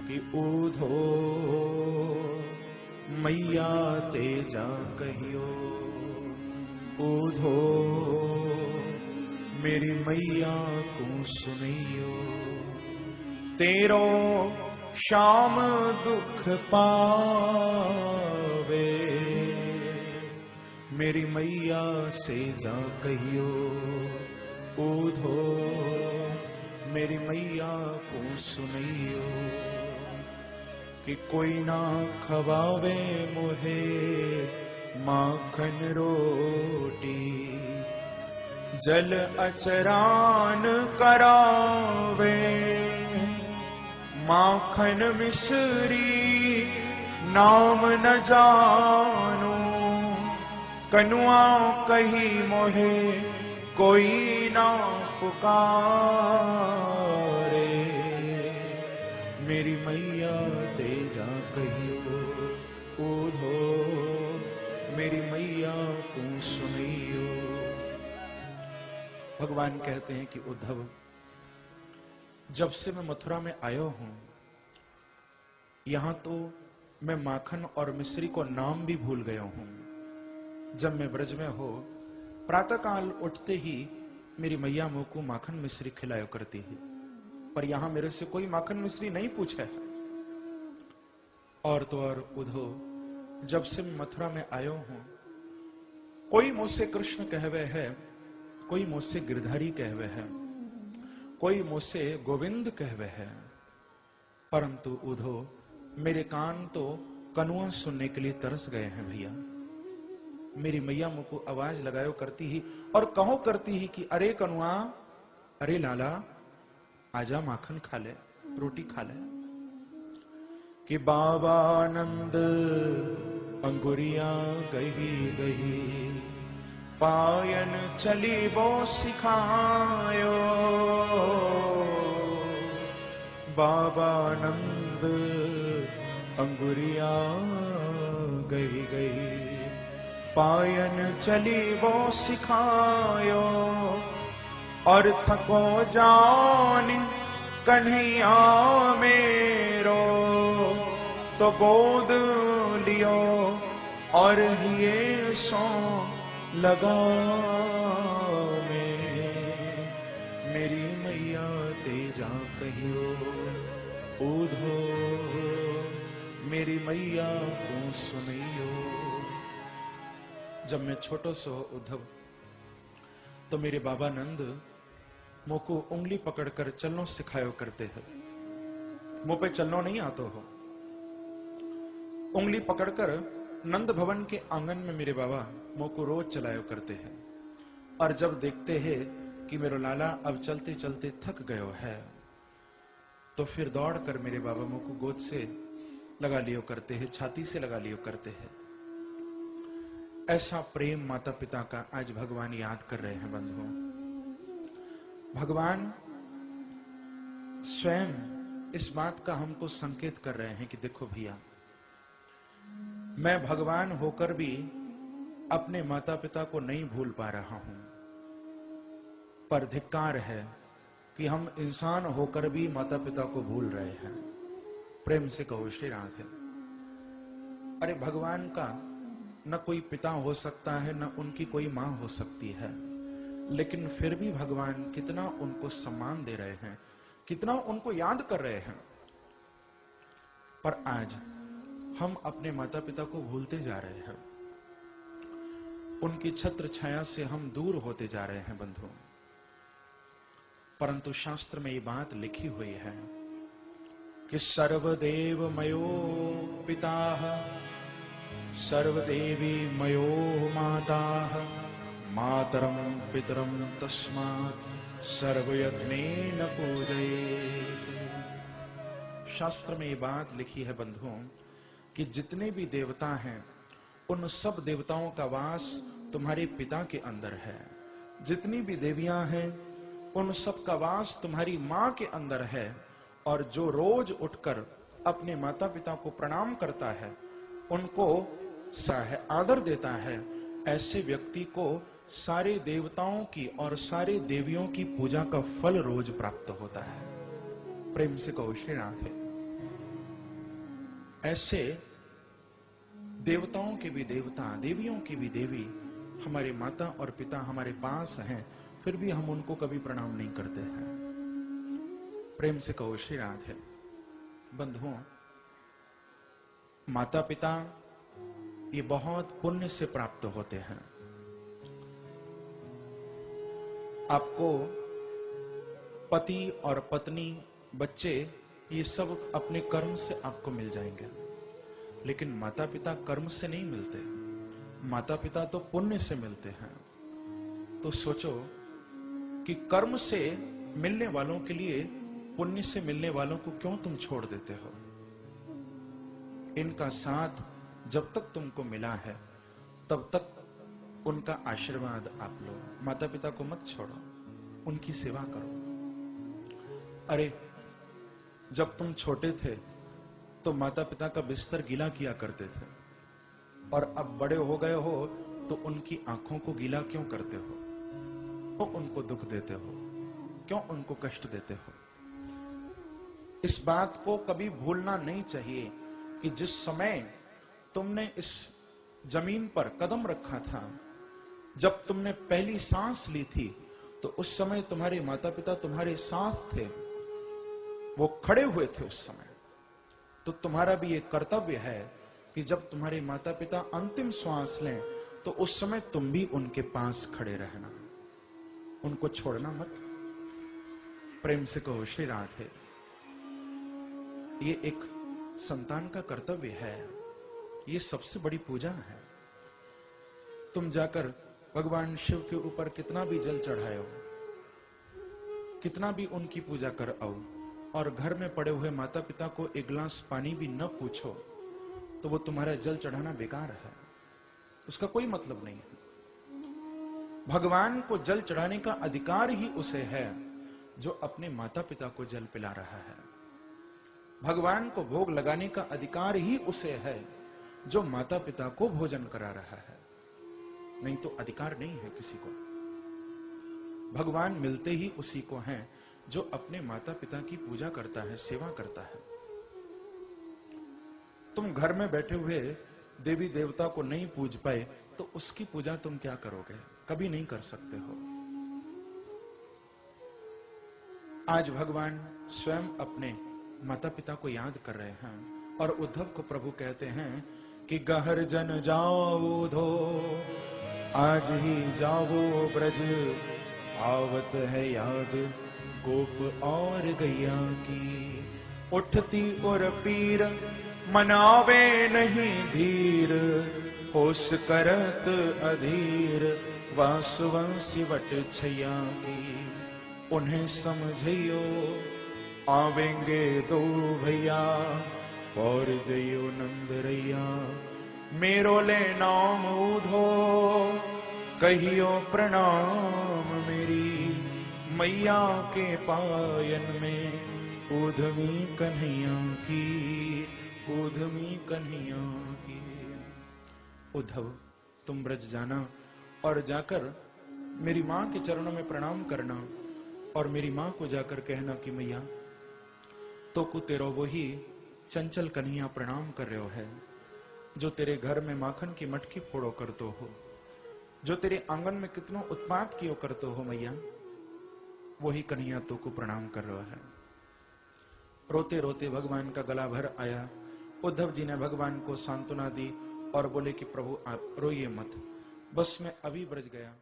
कि ऊधो मैया तेजा कहियो, ऊधो मेरी मैया को सुनियो, तेरो श्याम दुख पावे, मेरी मैया से जा कहियो, ऊधो मेरी मैया को सुनियो, कि कोई ना खवावे मुझे माखन रोटी, जल अचरान करावे, माखन मिसरी नाम न जानो, कनुआ कही मोहे कोई ना पुकारे, मेरी मैया तेजा कहियो, ऊधो मेरी मैया को सुनियो। भगवान कहते हैं कि उद्धव, जब से मैं मथुरा में आया हूं, यहां तो मैं माखन और मिश्री को नाम भी भूल गया हूं। जब मैं ब्रज में हो, प्रातःकाल उठते ही मेरी मैया मुंह को माखन मिश्री खिलाया करती है, पर यहां मेरे से कोई माखन मिश्री नहीं पूछा है। और तो और उद्धव, जब से मैं मथुरा में आया हूं, कोई मुझसे कृष्ण कहवे है, कोई मुझसे गिरधारी कहवे है, कोई मुझसे गोविंद कहवे है, परंतु उद्धव मेरे कान तो कनुआ सुनने के लिए तरस गए हैं भैया। मेरी मैया मुझको आवाज लगायो करती ही और कहो करती ही कि अरे कनुआ, अरे लाला, आजा माखन खा ले, रोटी खा ले। कि बाबा नंद अंगुरिया गही गही, पायन चली वो सिखायो, बाबा नंद अंगुरिया गही गही, पायन चली वो सिखायो, और थको जान कन्हैया मेरो, तो गोद लियो और ये सो लगा में, मेरी मैया तेजा कहियो, ऊधो मेरी मैया को सुनियो। जब मैं छोटो सो उद्धव, तो मेरे बाबा नंद मुझको उंगली पकड़कर चलनो सिखायो करते हैं। मुंह पे चलनो नहीं आता हो, उंगली पकड़कर नंद भवन के आंगन में मेरे बाबा मुझको रोज चलायो करते हैं। और जब देखते हैं कि मेरा लाला अब चलते चलते थक गयो है, तो फिर दौड़कर मेरे बाबा मुझको गोद से लगा लियो करते हैं, छाती से लगा लियो करते हैं। ऐसा प्रेम माता पिता का आज भगवान याद कर रहे हैं बंधुओं। भगवान स्वयं इस बात का हमको संकेत कर रहे हैं कि देखो भैया, मैं भगवान होकर भी अपने माता पिता को नहीं भूल पा रहा हूं, पर धिक्कार है कि हम इंसान होकर भी माता पिता को भूल रहे हैं। प्रेम से कहो श्री राधे। अरे भगवान का न कोई पिता हो सकता है, न उनकी कोई मां हो सकती है, लेकिन फिर भी भगवान कितना उनको सम्मान दे रहे हैं, कितना उनको याद कर रहे हैं। पर आज हम अपने माता पिता को भूलते जा रहे हैं, उनकी छत्र छाया से हम दूर होते जा रहे हैं बंधुओं। परंतु शास्त्र में ये बात लिखी हुई है कि सर्वदेव मयो पिता, सर्वदेवी मयो माता, मातरम पितरम तस्मात् सर्वयत्नेन पूजयेत्। शास्त्र में ये बात लिखी है बंधुओं कि जितने भी देवता हैं, उन सब देवताओं का वास तुम्हारे पिता के अंदर है। जितनी भी देवियां हैं, उन सब का वास तुम्हारी मां के अंदर है। और जो रोज उठकर अपने माता पिता को प्रणाम करता है, उनको आदर देता है, ऐसे व्यक्ति को सारे देवताओं की और सारे देवियों की पूजा का फल रोज प्राप्त होता है। प्रेम से कहो श्री राधे। ऐसे देवताओं के भी देवता, देवियों की भी देवी हमारे माता और पिता हमारे पास हैं, फिर भी हम उनको कभी प्रणाम नहीं करते हैं। प्रेम से कहो श्री राधे। बंधुओं, माता पिता ये बहुत पुण्य से प्राप्त होते हैं। आपको पति और पत्नी, बच्चे, ये सब अपने कर्म से आपको मिल जाएंगे, लेकिन माता पिता कर्म से नहीं मिलते, माता पिता तो पुण्य से मिलते हैं। तो सोचो कि कर्म से मिलने वालों के लिए पुण्य से मिलने वालों को क्यों तुम छोड़ देते हो? इनका साथ जब तक तुमको मिला है तब तक उनका आशीर्वाद आप लो। माता पिता को मत छोड़ो, उनकी सेवा करो। अरे जब तुम छोटे थे तो माता पिता का बिस्तर गीला किया करते थे, और अब बड़े हो गए हो तो उनकी आंखों को गीला क्यों करते हो? क्यों उनको दुख देते हो? क्यों उनको कष्ट देते हो? इस बात को कभी भूलना नहीं चाहिए कि जिस समय तुमने इस जमीन पर कदम रखा था, जब तुमने पहली सांस ली थी, तो उस समय तुम्हारे माता पिता तुम्हारे साथ थे, वो खड़े हुए थे उस समय। तो तुम्हारा भी ये कर्तव्य है कि जब तुम्हारे माता पिता अंतिम श्वास लें तो उस समय तुम भी उनके पास खड़े रहना, उनको छोड़ना मत। प्रेम से कहो श्री राधे। ये एक संतान का कर्तव्य है, ये सबसे बड़ी पूजा है। तुम जाकर भगवान शिव के ऊपर कितना भी जल चढ़ाओ, कितना भी उनकी पूजा कर आओ, और घर में पड़े हुए माता पिता को एक गिलास पानी भी न पूछो, तो वो तुम्हारा जल चढ़ाना बेकार है, उसका कोई मतलब नहीं है। भगवान को जल चढ़ाने का अधिकार ही उसे है जो अपने माता पिता को जल पिला रहा है। भगवान को भोग लगाने का अधिकार ही उसे है जो माता पिता को भोजन करा रहा है, नहीं तो अधिकार नहीं है किसी को। भगवान मिलते ही उसी को हैं जो अपने माता पिता की पूजा करता है, सेवा करता है। तुम घर में बैठे हुए देवी देवता को नहीं पूज पाए तो उसकी पूजा तुम क्या करोगे? कभी नहीं कर सकते हो। आज भगवान स्वयं अपने माता पिता को याद कर रहे हैं, और उद्धव को प्रभु कहते हैं कि गहर जन जाओ धो, आज ही जाओ ब्रज, आवत है याद गोप और गैया की। उठती और पीर मनावे नहीं धीर, होश करत अधीर, वासवंशी वट छैया की। उन्हें समझियो आवेंगे दो भैया, और जइयो नंदरैया। मेरो ले नाम उधो, कहियो प्रणाम मेरी, मैया के पायन में उधमी कन्हैया की, उधमी कन्हैया की। उद्धव, तुम ब्रज जाना और जाकर मेरी मां के चरणों में प्रणाम करना, और मेरी मां को जाकर कहना कि मैया तो को तेरो वही चंचल कन्हैया प्रणाम कर रहे हो है, जो तेरे घर में माखन की मटकी फोड़ो करतो हो, जो तेरे आंगन में कितनो उत्पात कियो करतो हो मैया, वही कन्हैया तो को प्रणाम कर रहा है। रोते रोते भगवान का गला भर आया। उद्धव जी ने भगवान को सांत्वना दी और बोले कि प्रभु आप रोइए मत, बस मैं अभी ब्रज गया।